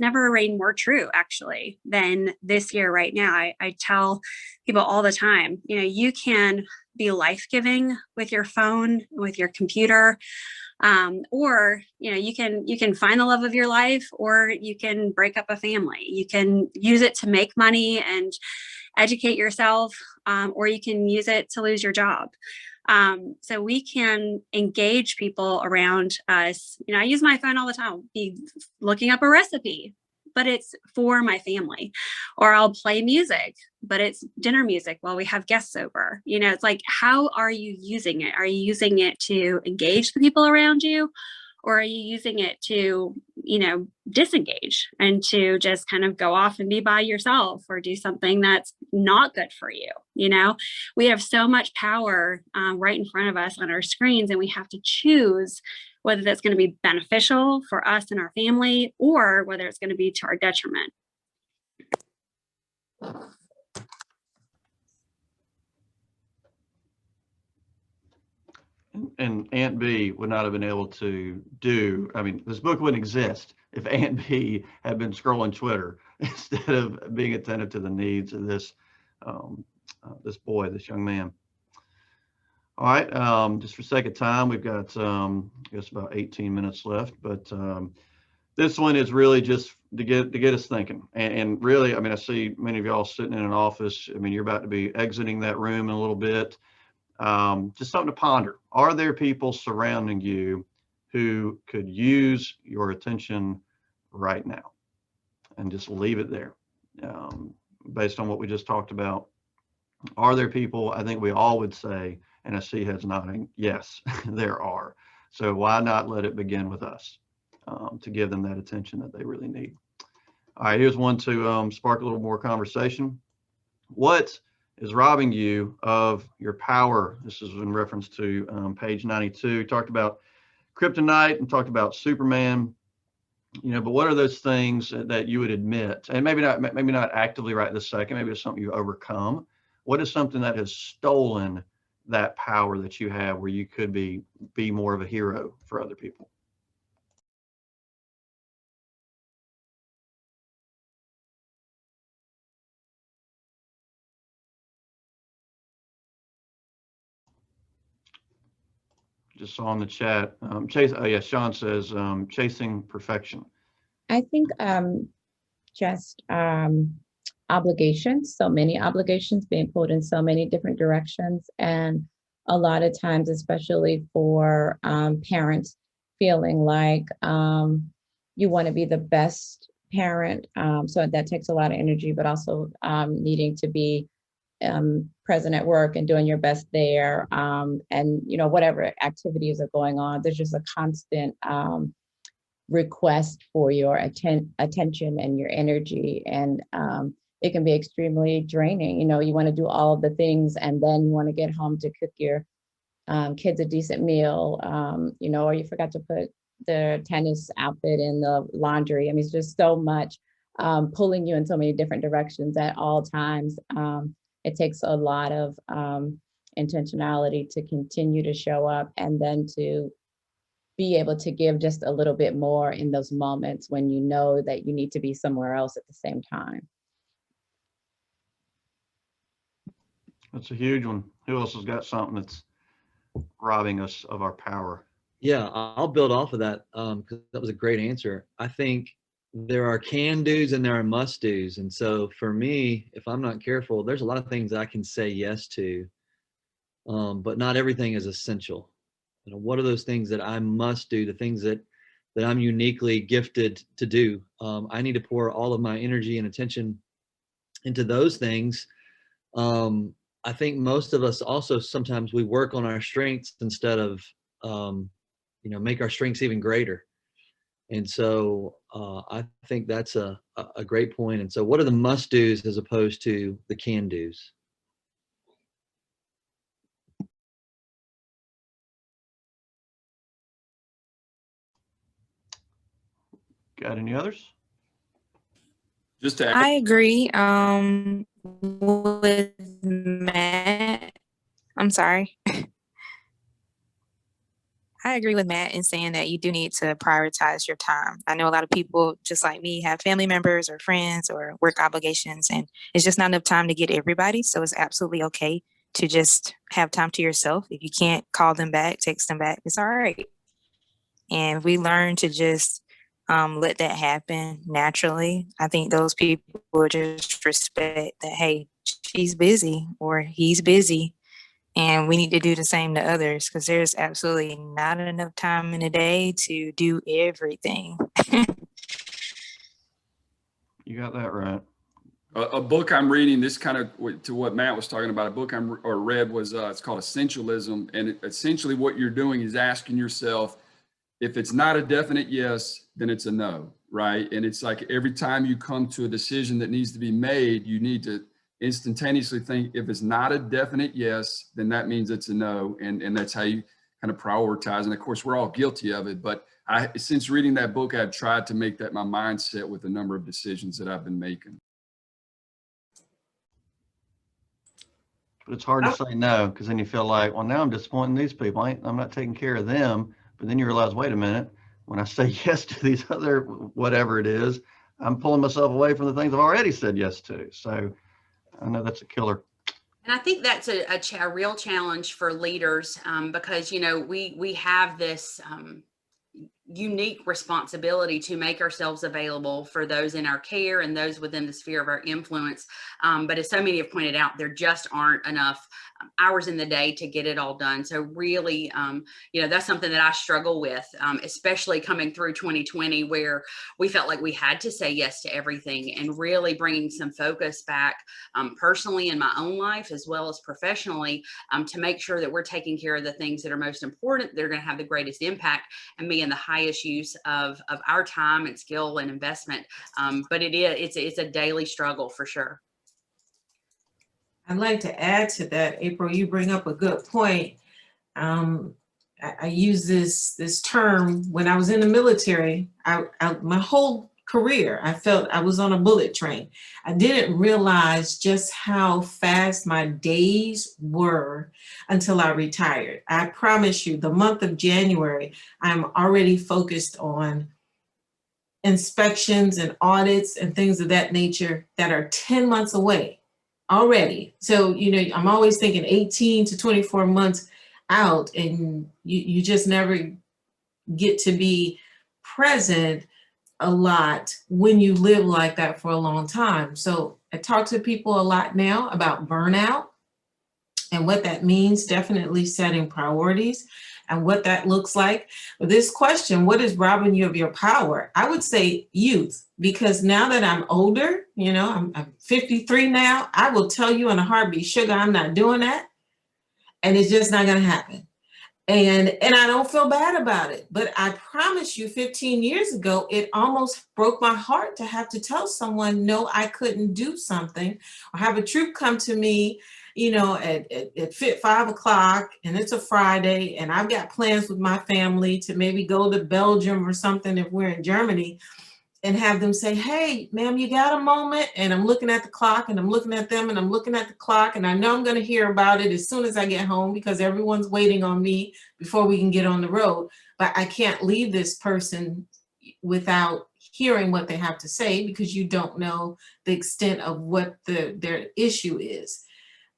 never rained more true actually than this year right now. I tell people all the time, you can be life-giving with your phone, with your computer, or you can find the love of your life, or you can break up a family. You can use it to make money and educate yourself, or you can use it to lose your job. So we can engage people around us. I use my phone all the time, be looking up a recipe, but it's for my family, or I'll play music, but it's dinner music while we have guests over. It's like, how are you using it? Are you using it to engage the people around you? Or are you using it to, disengage and to just kind of go off and be by yourself or do something that's not good for you? We have so much power right in front of us on our screens, and we have to choose whether that's going to be beneficial for us and our family, or whether it's going to be to our detriment. And Aunt B would not have been able to do, I mean, this book wouldn't exist if Aunt B had been scrolling Twitter instead of being attentive to the needs of this young man. All right, just for sake of time, we've got, I guess about 18 minutes left, but this one is really just to get us thinking. And really, I mean, I see many of y'all sitting in an office. I mean, you're about to be exiting that room in a little bit. Just something to ponder. Are there people surrounding you who could use your attention right now? And just leave it there. Based on what we just talked about, are there people? I think we all would say, and I see heads nodding, yes, there are. So why not let it begin with us to give them that attention that they really need? All right, here's one to spark a little more conversation. What is robbing you of your power? This is in reference to page 92. Talked about kryptonite and talked about Superman. But what are those things that you would admit, and maybe not actively right this second, maybe it's something you overcome. What is something that has stolen that power that you have, where you could be more of a hero for other people? Just saw in the chat, Chase. Oh yeah, Sean says chasing perfection. I think just obligations, so many obligations being pulled in so many different directions. And a lot of times, especially for parents, feeling like you want to be the best parent. So that takes a lot of energy, but also needing to be present at work and doing your best there. And, whatever activities are going on, there's just a constant request for your attention and your energy. And it can be extremely draining. You want to do all of the things, and then you want to get home to cook your kids a decent meal, or you forgot to put the tennis outfit and the laundry. I mean, it's just so much pulling you in so many different directions at all times. It takes a lot of intentionality to continue to show up and then to be able to give just a little bit more in those moments when you know that you need to be somewhere else at the same time. That's a huge one. Who else has got something that's robbing us of our power? Yeah, I'll build off of that because that was a great answer. I think there are can do's and there are must do's. And so for me, if I'm not careful, there's a lot of things I can say yes to, but not everything is essential. You know, what are those things that I must do, the things that I'm uniquely gifted to do? I need to pour all of my energy and attention into those things. I think most of us also sometimes we work on our strengths instead of make our strengths even greater. And so I think that's a great point. And so what are the must do's as opposed to the can do's? Got any others? Just to I agree with Matt. I'm sorry. I agree with Matt in saying that you do need to prioritize your time. I know a lot of people, just like me, have family members or friends or work obligations, and it's just not enough time to get everybody. So it's absolutely okay to just have time to yourself. If you can't call them back, text them back, it's all right. And if we learn to just let that happen naturally, I think those people will just respect that, hey, she's busy or he's busy. And we need to do the same to others because there's absolutely not enough time in a day to do everything. You got that right. A book I'm reading, this kind of to what Matt was talking about, a book read was, it's called Essentialism. And essentially what you're doing is asking yourself, if it's not a definite yes, then it's a no, right? And it's like every time you come to a decision that needs to be made, you need to instantaneously think, if it's not a definite yes, then that means it's a no. And that's how you kind of prioritize. And of course, we're all guilty of it. But since reading that book, I've tried to make that my mindset with a number of decisions that I've been making. But it's hard to say no, because then you feel like, well, now I'm disappointing these people. I'm not taking care of them. But then you realize, wait a minute, when I say yes to these other, whatever it is, I'm pulling myself away from the things I've already said yes to. So I know that's a killer. And I think that's a real challenge for leaders because, we have this unique responsibility to make ourselves available for those in our care and those within the sphere of our influence. But as so many have pointed out, there just aren't enough hours in the day to get it all done. So really, that's something that I struggle with, especially coming through 2020, where we felt like we had to say yes to everything, and really bringing some focus back personally in my own life as well as professionally to make sure that we're taking care of the things that are most important, that are going to have the greatest impact and be in the highest use of our time and skill and investment. But it's a daily struggle for sure. I'd like to add to that, April, you bring up a good point. I use this term when I was in the military. My whole career, I felt I was on a bullet train. I didn't realize just how fast my days were until I retired. I promise you, the month of January, I'm already focused on inspections and audits and things of that nature that are 10 months away already. So, I'm always thinking 18 to 24 months out, and you just never get to be present a lot when you live like that for a long time. So I talk to people a lot now about burnout and what that means, definitely setting priorities and what that looks like. But this question, what is robbing you of your power? I would say youth, because now that I'm older, I'm 53 now, I will tell you in a heartbeat, sugar, I'm not doing that. And it's just not going to happen. And I don't feel bad about it. But I promise you, 15 years ago, it almost broke my heart to have to tell someone, no, I couldn't do something, or have a troop come to me you know, at fit 5 o'clock and it's a Friday and I've got plans with my family to maybe go to Belgium or something if we're in Germany, and have them say, hey, ma'am, you got a moment? And I'm looking at the clock and I'm looking at them and I'm looking at the clock and I know I'm going to hear about it as soon as I get home because everyone's waiting on me before we can get on the road. But I can't leave this person without hearing what they have to say because you don't know the extent of what their issue is.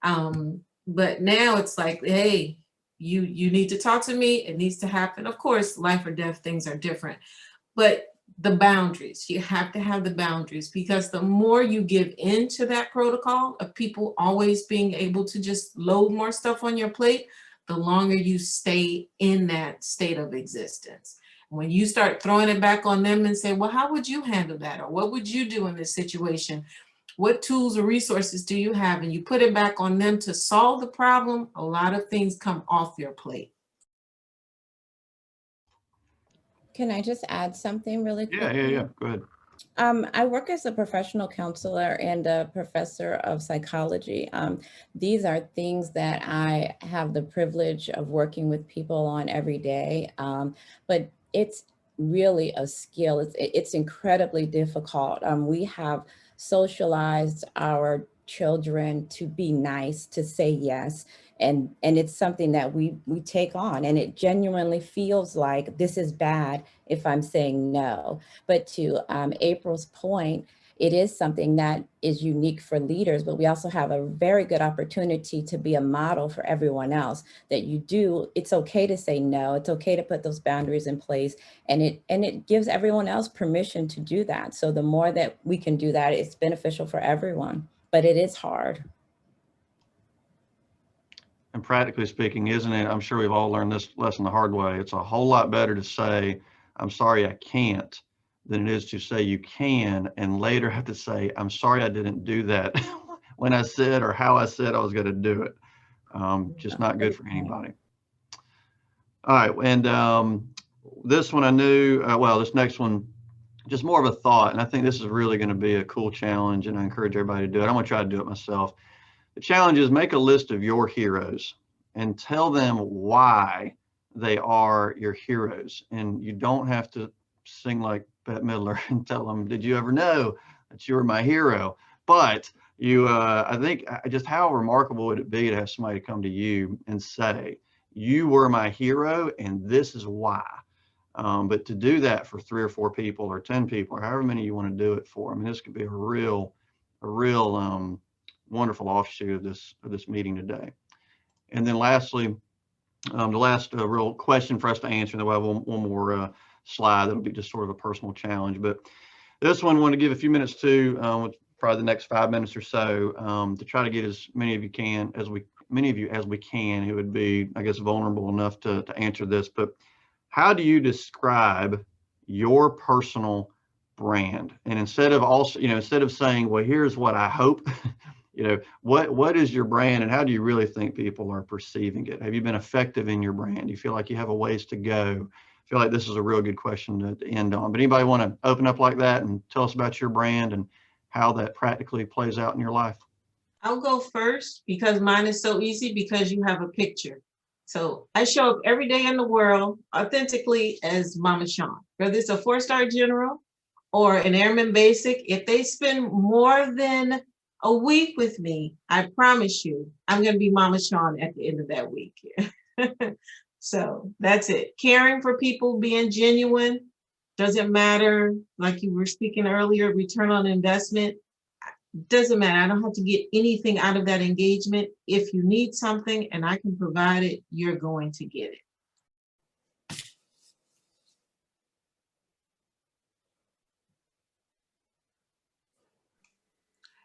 But now it's like, hey, you need to talk to me. It needs to happen. Of course, life or death things are different, but the boundaries, you have to have the boundaries, because the more you give into that protocol of people always being able to just load more stuff on your plate, the longer you stay in that state of existence. When you start throwing it back on them and say, well, how would you handle that? Or what would you do in this situation? What tools or resources do you have? And you put it back on them to solve the problem, a lot of things come off your plate. Can I just add something really quickly? Yeah. Go ahead. I work as a professional counselor and a professor of psychology. These are things that I have the privilege of working with people on every day, but it's really a skill. It's incredibly difficult. We have socialized our children to be nice, to say yes. And it's something that we take on, and it genuinely feels like this is bad if I'm saying no. But to April's point, it is something that is unique for leaders, but we also have a very good opportunity to be a model for everyone else, that it's okay to say no, it's okay to put those boundaries in place, and it gives everyone else permission to do that. So the more that we can do that, it's beneficial for everyone, but it is hard. And practically speaking, isn't it? I'm sure we've all learned this lesson the hard way. It's a whole lot better to say, I'm sorry, I can't, than it is to say you can and later have to say, I'm sorry, I didn't do that when I said or how I said I was going to do it. Just not good for anybody. All right. And this one I knew, well, this next one, just more of a thought. And I think this is really going to be a cool challenge, and I encourage everybody to do it. I'm going to try to do it myself. The challenge is make a list of your heroes and tell them why they are your heroes. And you don't have to sing like Bette Midler and tell them, did you ever know that you were my hero? But I think just how remarkable would it be to have somebody come to you and say, you were my hero and this is why. But to do that for 3 or 4 people or 10 people or however many you want to do it for, I mean, this could be a real wonderful offshoot of this meeting today. And then lastly, the last real question for us to answer, and then we'll have one more slide that'll be just sort of a personal challenge. But this one I want to give a few minutes to, with probably the next 5 minutes or so, to try to get as many of you as we can who would be, I guess, vulnerable enough to answer this. But how do you describe your personal brand? And instead of saying, well, here's what I hope, what is your brand and how do you really think people are perceiving it? Have you been effective in your brand? Do you feel like you have a ways to go? I feel like this is a real good question to end on. But anybody want to open up like that and tell us about your brand and how that practically plays out in your life? I'll go first because mine is so easy, because you have a picture. So I show up every day in the world authentically as Mama Sean, whether it's a 4-star general or an airman basic. If they spend more than a week with me, I promise you, I'm going to be Mama Sean at the end of that week. So that's it. Caring for people, being genuine, doesn't matter. Like you were speaking earlier, return on investment, doesn't matter. I don't have to get anything out of that engagement. If you need something and I can provide it, you're going to get it.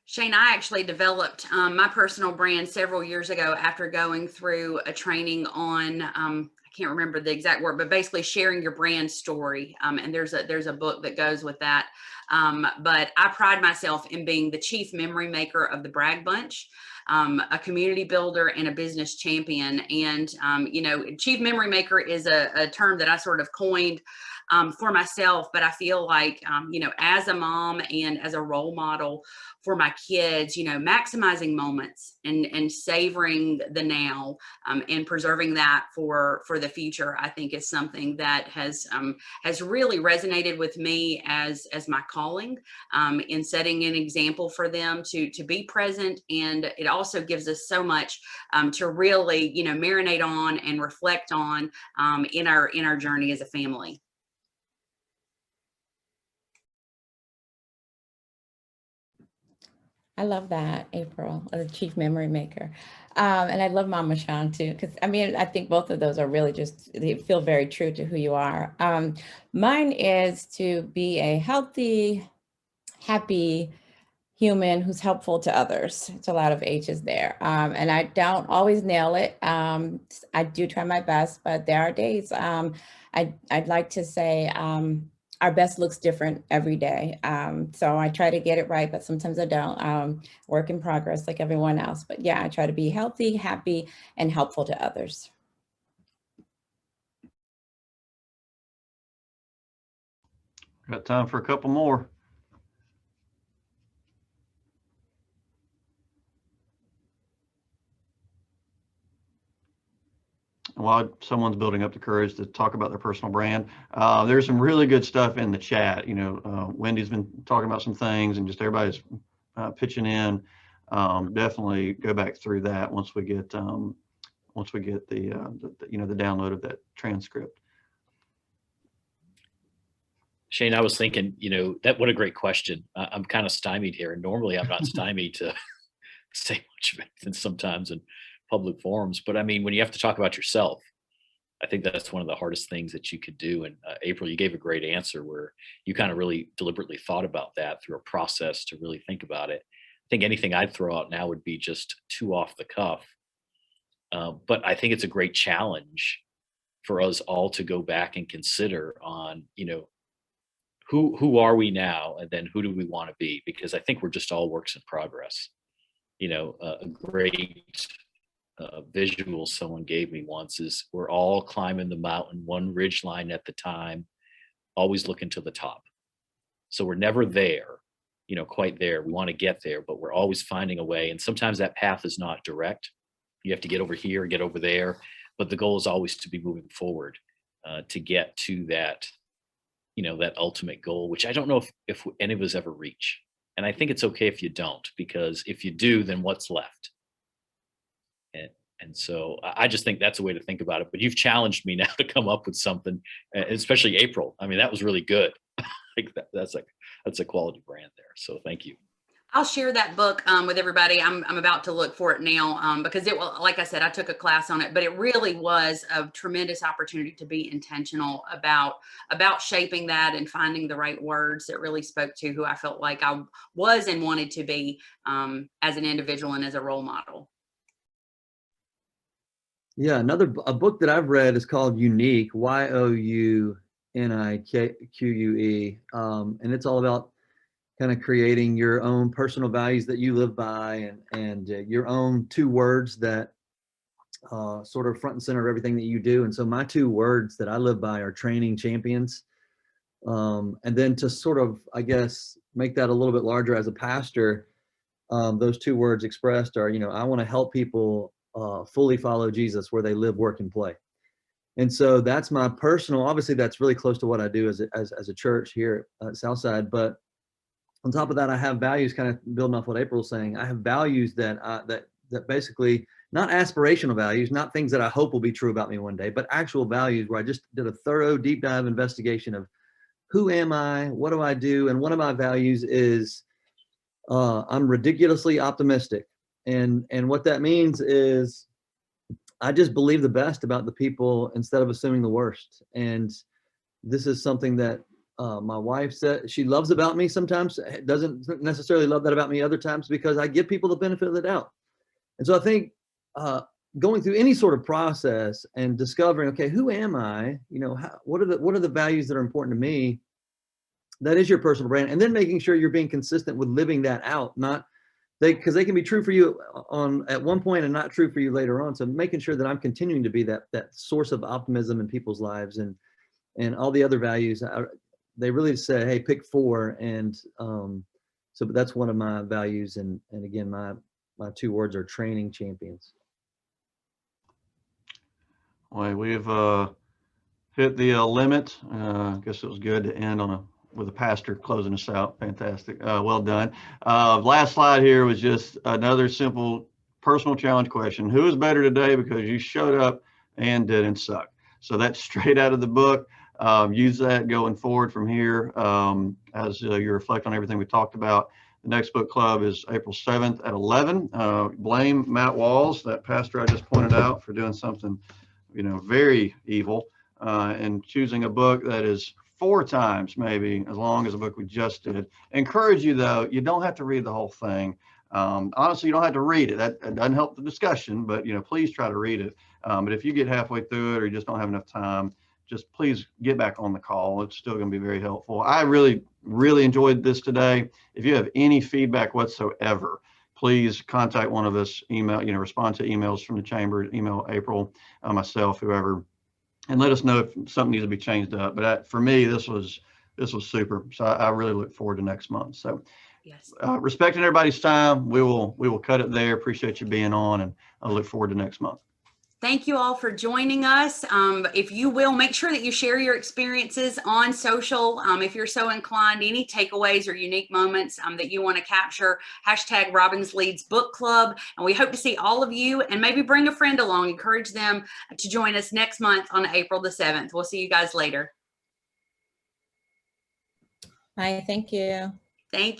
Shane, I actually developed my personal brand several years ago after going through a training on, I can't remember the exact word, but basically sharing your brand story. And there's a book that goes with that. But I pride myself in being the chief memory maker of the Bragg Bunch. a community builder and a business champion. And, chief memory maker is a term that I sort of coined for myself, but I feel like, as a mom and as a role model for my kids, maximizing moments and savoring the now, and preserving that for the future, I think is something that has really resonated with me as my calling, in setting an example for them to be present. And it also gives us so much to really, marinate on and reflect on in our journey as a family. I love that, April, the chief memory maker. And I love Mama Sean too, because I think both of those are really they feel very true to who you are. Mine is to be a healthy, happy human who's helpful to others. It's a lot of H's there. And I don't always nail it. I do try my best, but there are days I'd like to say, our best looks different every day. So I try to get it right, but sometimes I don't. Work in progress like everyone else. But yeah, I try to be healthy, happy, and helpful to others. Got time for a couple more. While someone's building up the courage to talk about their personal brand, there's some really good stuff in the chat. Wendy's been talking about some things, and just everybody's pitching in. Definitely go back through that once we get the download of that transcript. Shane, I was thinking, what a great question. I'm kind of stymied here, and normally I'm not stymied to say much of anything sometimes in public forums. But I mean, when you have to talk about yourself, I think that's one of the hardest things that you could do. And April, you gave a great answer where you kind of really deliberately thought about that through a process to really think about it. I think anything I'd throw out now would be just too off the cuff. But I think it's a great challenge for us all to go back and consider on, who are we now, and then who do we want to be? Because I think we're just all works in progress. A great visual someone gave me once is we're all climbing the mountain one ridge line at the time, always looking to the top. So we're never there, quite there. We want to get there, but we're always finding a way. And sometimes that path is not direct. You have to get over here, get over there, but the goal is always to be moving forward to get to that, that ultimate goal, which I don't know if any of us ever reach. And I think it's okay if you don't, because if you do, then what's left? And so I just think that's a way to think about it. But you've challenged me now to come up with something, especially April. I mean, that was really good. That's a quality brand there. So thank you. I'll share that book with everybody. I'm about to look for it now because it will, like I said, I took a class on it, but it really was a tremendous opportunity to be intentional about shaping that and finding the right words that really spoke to who I felt like I was and wanted to be as an individual and as a role model. Yeah, a book that I've read is called Unique, Younique, and it's all about kind of creating your own personal values that you live by, and your own 2 words that sort of front and center of everything that you do. And so my 2 words that I live by are training champions. And then to sort of, I guess, make that a little bit larger as a pastor, those 2 words expressed are, I want to help people fully follow Jesus where they live, work, and play. And so that's my personal, obviously that's really close to what I do as a church here at Southside. But on top of that, I have values, kind of building off what April was saying. I have values that basically, not aspirational values, not things that I hope will be true about me one day, but actual values where I just did a thorough deep dive investigation of who am I, what do I do? And one of my values is I'm ridiculously optimistic. And what that means is I just believe the best about the people instead of assuming the worst. And this is something that my wife said she loves about me sometimes, doesn't necessarily love that about me other times, because I give people the benefit of the doubt. And so I think going through any sort of process and discovering, okay, who am I? What are the values that are important to me? That is your personal brand. And then making sure you're being consistent with living that out, not because they can be true for you at one point and not true for you later on. So making sure that I'm continuing to be that source of optimism in people's lives, and all the other values, they really say, hey, pick 4. And so that's one of my values. And again, my 2 words are training champions. Well, we've hit the limit. I guess it was good to end with a pastor closing us out. Fantastic. Well done. Last slide here was just another simple personal challenge question. Who is better today because you showed up and didn't suck? So that's straight out of the book. Use that going forward from here as you reflect on everything we talked about. The next book club is April 7th at 11. Blame Matt Walls, that pastor I just pointed out, for doing something, very evil, and choosing a book that is 4 times maybe as long as the book we just did. Encourage you, though, you don't have to read the whole thing. Honestly, you don't have to read it. That doesn't help the discussion, but please try to read it. But if you get halfway through it or you just don't have enough time, just please get back on the call. It's still going to be very helpful. I really, really enjoyed this today. If you have any feedback whatsoever, please contact one of us, respond to emails from the chamber, email April, myself, whoever, and let us know if something needs to be changed up. But for me, this was super. So I really look forward to next month. So Yes. Respecting everybody's time, we will cut it there. Appreciate you being on, and I look forward to next month. Thank you all for joining us. If you will, make sure that you share your experiences on social. If you're so inclined, any takeaways or unique moments that you want to capture, hashtag Robbins Leads Book Club. And we hope to see all of you, and maybe bring a friend along. Encourage them to join us next month on April the 7th. We'll see you guys later. Hi, thank you. Thank you.